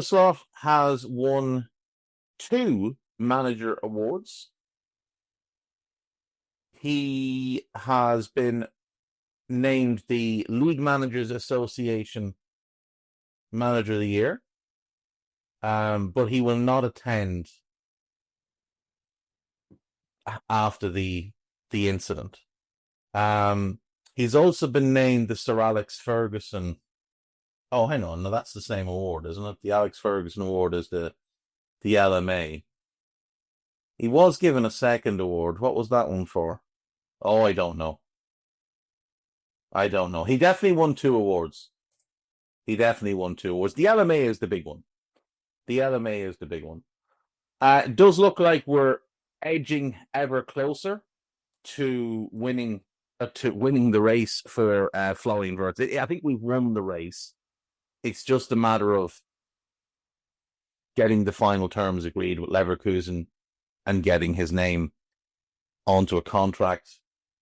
Slot has won 2 manager awards. He has been named the League Managers Association Manager of the Year, but he will not attend after the incident. He's also been named the Sir Alex Ferguson. Oh, hang on, no, that's the same award, isn't it? The Alex Ferguson Award is the LMA. He was given a second award. What was that one for? Oh, I don't know. He definitely won 2 awards. The LMA is the big one. It does look like we're edging ever closer to winning the race for Florian Wirtz. I think we've won the race. It's just a matter of getting the final terms agreed with Leverkusen and getting his name onto a contract.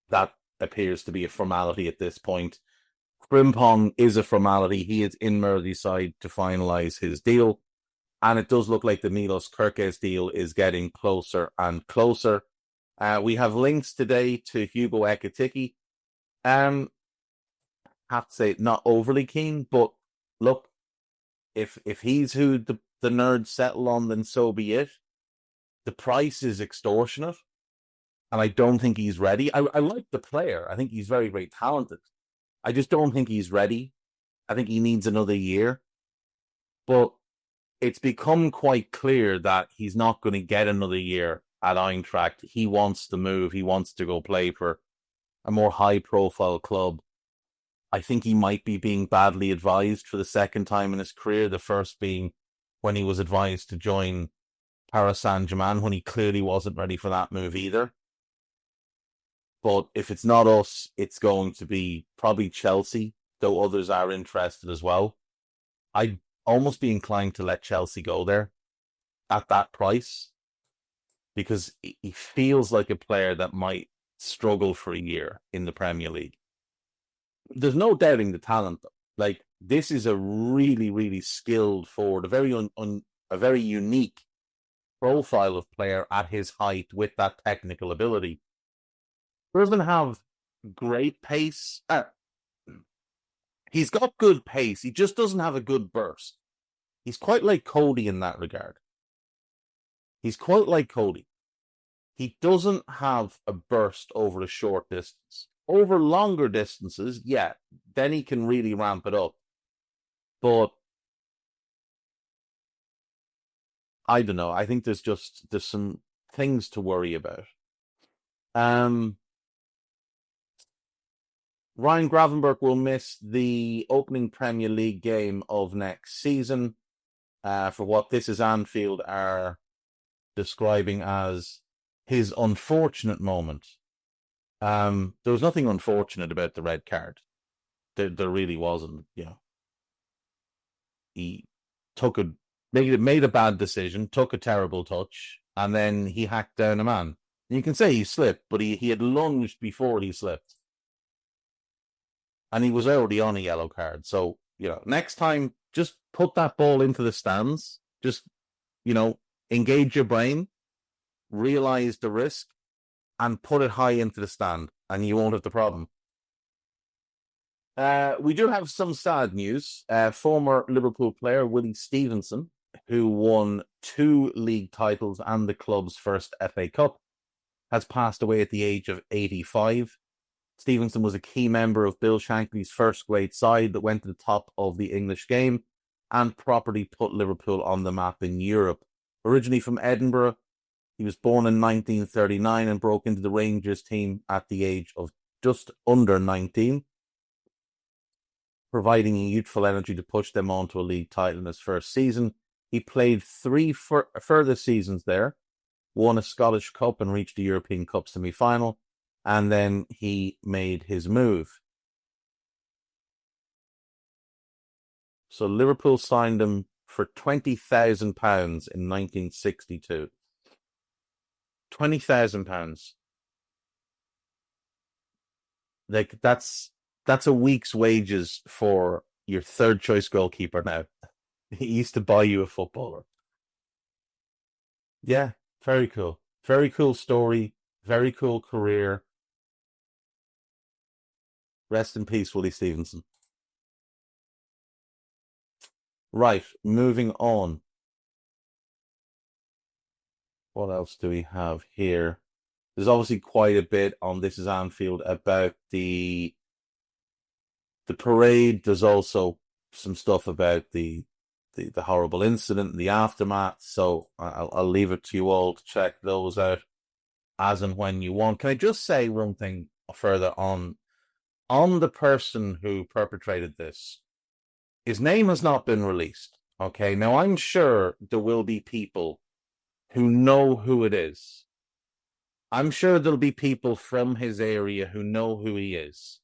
That appears to be a formality at this point. Frimpong is a formality. He is in Merseyside to finalise his deal. And it does look like the Milos Kerkez deal is getting closer and closer. We have links today to Hugo Ekitike. Have to say, not overly keen, but look, if he's who the nerds settle on, then so be it. The price is extortionate, and I don't think he's ready. I like the player. I think he's very, very talented. I just don't think he's ready. I think he needs another year. But it's become quite clear that he's not going to get another year at Eintracht. He wants to move. He wants to go play for a more high-profile club. I think he might be being badly advised for the second time in his career, the first being when he was advised to join Paris Saint-Germain, when he clearly wasn't ready for that move either. But if it's not us, it's going to be probably Chelsea, though others are interested as well. I'd almost be inclined to let Chelsea go there at that price, because he feels like a player that might struggle for a year in the Premier League. There's no doubting the talent, though. Like, this is a really, really skilled forward, a very unique profile of player at his height with that technical ability. He doesn't have great pace. He's got good pace. He just doesn't have a good burst. He's quite like Cody in that regard. He doesn't have a burst over a short distance. Over longer distances, yeah, then he can really ramp it up. But I don't know. I think there's some things to worry about. Ryan Gravenberch will miss the opening Premier League game of next season for what This Is Anfield are describing as his unfortunate moment. There was nothing unfortunate about the red card. There really wasn't. Yeah, he made a bad decision, took a terrible touch, and then he hacked down a man. You can say he slipped, but he had lunged before he slipped. And he was already on a yellow card. So, next time, just put that ball into the stands. Just, engage your brain, realize the risk, and put it high into the stand, and you won't have the problem. We do have some sad news. Former Liverpool player Willie Stevenson, who won 2 league titles and the club's first FA Cup, has passed away at the age of 85. Stevenson was a key member of Bill Shankly's first grade side that went to the top of the English game and properly put Liverpool on the map in Europe. Originally from Edinburgh, he was born in 1939 and broke into the Rangers team at the age of just under 19, providing youthful energy to push them on to a league title in his first season. He played 3 further seasons there, won a Scottish Cup and reached the European Cup semi-final, and then he made his move. So Liverpool signed him for £20,000 in 1962. £20,000. Like, that's a week's wages for your third choice goalkeeper now. He used to buy you a footballer. Yeah, very cool. Very cool story. Very cool career. Rest in peace, Willie Stevenson. Right, moving on. What else do we have here? There's obviously quite a bit on This Is Anfield about the parade. There's also some stuff about the horrible incident and the aftermath. So I'll leave it to you all to check those out as and when you want. Can I just say one thing further on the person who perpetrated this? His name has not been released. Okay, now I'm sure there will be people who know who it is. I'm sure there'll be people from his area who know who he is.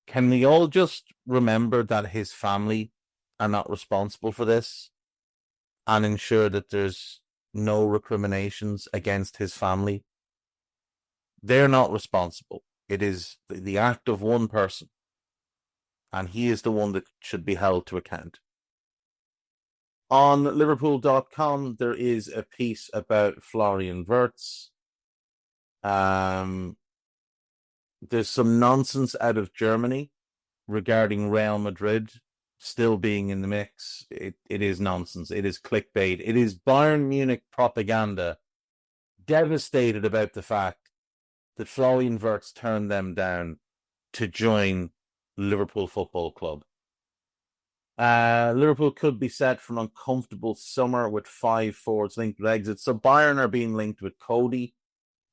Can we all just remember that his family are not responsible for this and ensure that there's no recriminations against his family? They're not responsible. It is the act of one person, and he is the one that should be held to account. On Liverpool.com, there is a piece about Florian Wirtz. There's some nonsense out of Germany regarding Real Madrid still being in the mix. It is nonsense. It is clickbait. It is Bayern Munich propaganda, devastated about the fact that Florian Wirtz turned them down to join Liverpool Football Club. Liverpool could be set for an uncomfortable summer with 5 forwards linked with exits. So Bayern are being linked with Cody.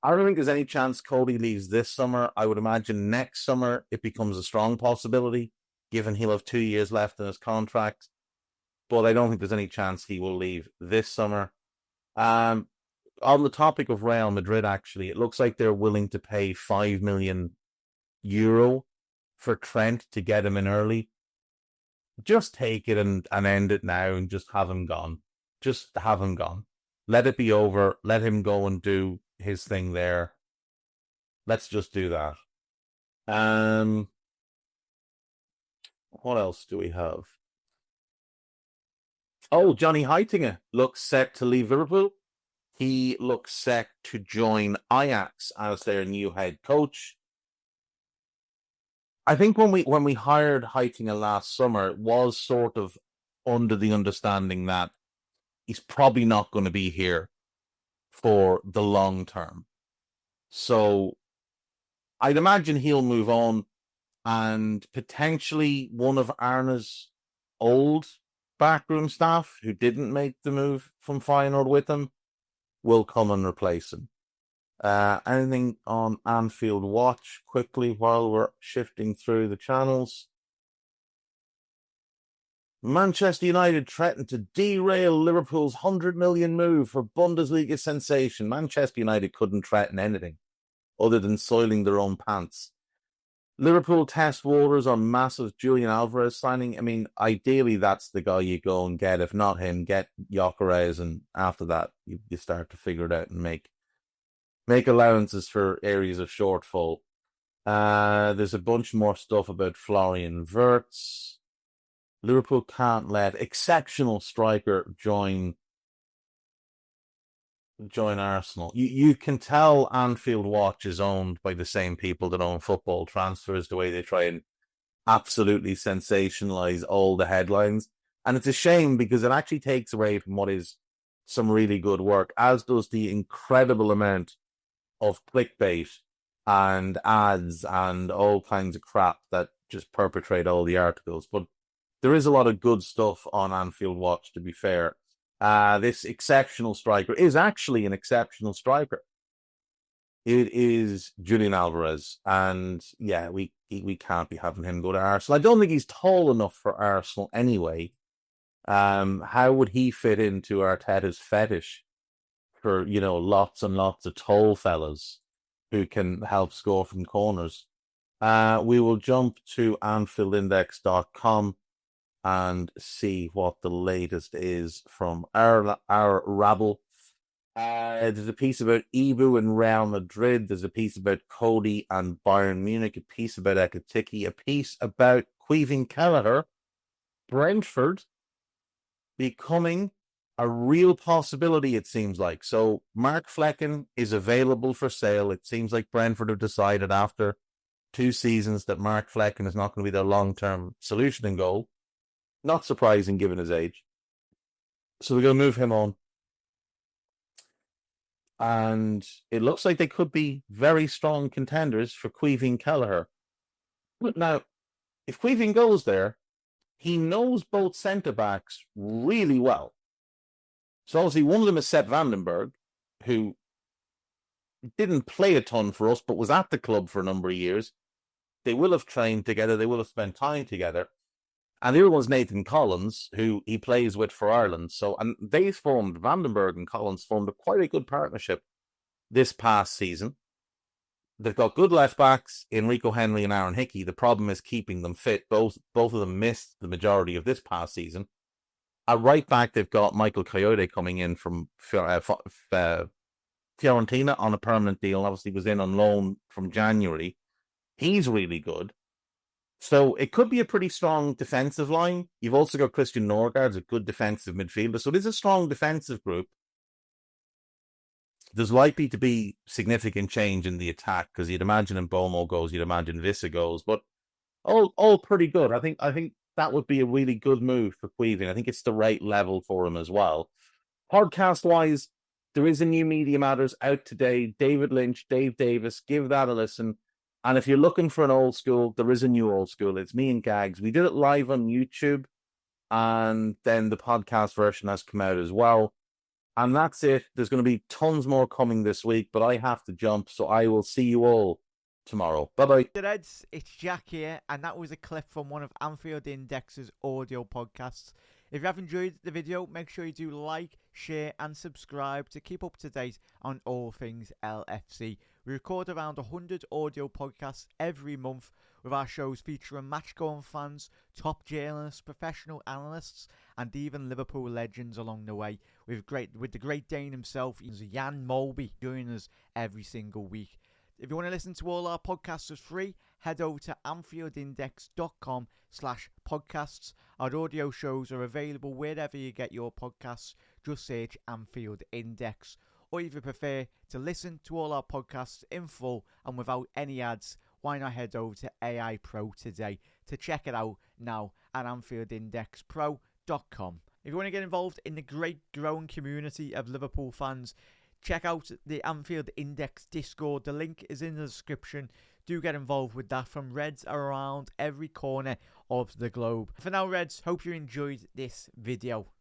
I don't think there's any chance Cody leaves this summer. I would imagine next summer it becomes a strong possibility, given he'll have 2 years left in his contract. But I don't think there's any chance he will leave this summer. On the topic of Real Madrid, actually, it looks like they're willing to pay €5 million for Trent to get him in early. Just take it and end it now and just have him gone. Just have him gone. Let it be over. Let him go and do his thing there. Let's just do that. What else do we have? Oh, Johnny Heitinga looks set to leave Liverpool. He looks set to join Ajax as their new head coach. I think when we hired Heitinga last summer, it was sort of under the understanding that he's probably not going to be here for the long term. So I'd imagine he'll move on, and potentially one of Arne's old backroom staff who didn't make the move from Feyenoord with him will come and replace him. Anything on Anfield Watch quickly while we're shifting through the channels? Manchester United threatened to derail Liverpool's 100 million move for Bundesliga sensation. Manchester United couldn't threaten anything other than soiling their own pants. Liverpool test waters on massive Julian Alvarez signing. I mean, ideally, that's the guy you go and get. If not him, get Gyökeres, and after that, you start to figure it out and make allowances for areas of shortfall. There's a bunch more stuff about Florian Wirtz. Liverpool can't let exceptional striker join Arsenal. You can tell Anfield Watch is owned by the same people that own Football Transfers, the way they try and absolutely sensationalize all the headlines. And it's a shame because it actually takes away from what is some really good work, as does the incredible amount of clickbait and ads and all kinds of crap that just perpetrate all the articles. But there is a lot of good stuff on Anfield Watch, to be fair. This exceptional striker is actually an exceptional striker. It is Julian Alvarez. And yeah, we can't be having him go to Arsenal. I don't think he's tall enough for Arsenal anyway. How would he fit into Arteta's fetish for, lots and lots of tall fellas who can help score from corners? We will jump to AnfieldIndex.com and see what the latest is from our rabble. There's a piece about Ibu and Real Madrid. There's a piece about Cody and Bayern Munich. A piece about Ekitiki. A piece about Kelleher, Brentford, becoming a real possibility, it seems like. So Mark Flecken is available for sale. It seems like Brentford have decided after 2 seasons that Mark Flecken is not going to be their long-term solution in goal. Not surprising given his age. So they're going to move him on. And it looks like they could be very strong contenders for Caoimhín Kelleher. But now, if Caoimhín goes there, he knows both centre-backs really well. So obviously one of them is Sepp Vandenberg, who didn't play a ton for us, but was at the club for a number of years. They will have trained together. They will have spent time together. And the other one's Nathan Collins, who he plays with for Ireland. So, and they formed, Vandenberg and Collins formed quite a good partnership this past season. They've got good left backs, Enrico Henry and Aaron Hickey. The problem is keeping them fit. Both of them missed the majority of this past season. At right back, they've got Michael Coyote coming in from Fiorentina on a permanent deal. Obviously, was in on loan from January. He's really good. So it could be a pretty strong defensive line. You've also got Christian Norgard, a good defensive midfielder. So it is a strong defensive group. There's likely to be significant change in the attack because you'd imagine Mbomo goes, you'd imagine Vissa goes, but all pretty good. I think that would be a really good move for Caoimhín. I think it's the right level for him as well. Podcast-wise, there is a new Media Matters out today. David Lynch, Dave Davis, give that a listen. And if you're looking for an old school, there is a new old school. It's me and Gags. We did it live on YouTube, and then the podcast version has come out as well. And that's it. There's going to be tons more coming this week, but I have to jump, so I will see you all tomorrow. Bye-bye. Reds, it's Jack here, and that was a clip from one of Anfield Index's audio podcasts. If you have enjoyed the video, make sure you do like, share, and subscribe to keep up to date on all things LFC. We record around 100 audio podcasts every month, with our shows featuring match-going fans, top journalists, professional analysts, and even Liverpool legends along the way. With the great Dane himself, Jan Molby, joining us every single week. If you want to listen to all our podcasts for free, head over to anfieldindex.com/podcasts. Our audio shows are available wherever you get your podcasts. Just search Anfield Index. Or if you prefer to listen to all our podcasts in full and without any ads, why not head over to AI Pro today to check it out now at AnfieldIndexPro.com. If you want to get involved in the great growing community of Liverpool fans, check out the Anfield Index Discord. The link is in the description. Do get involved with that from Reds around every corner of the globe. For now, Reds, hope you enjoyed this video.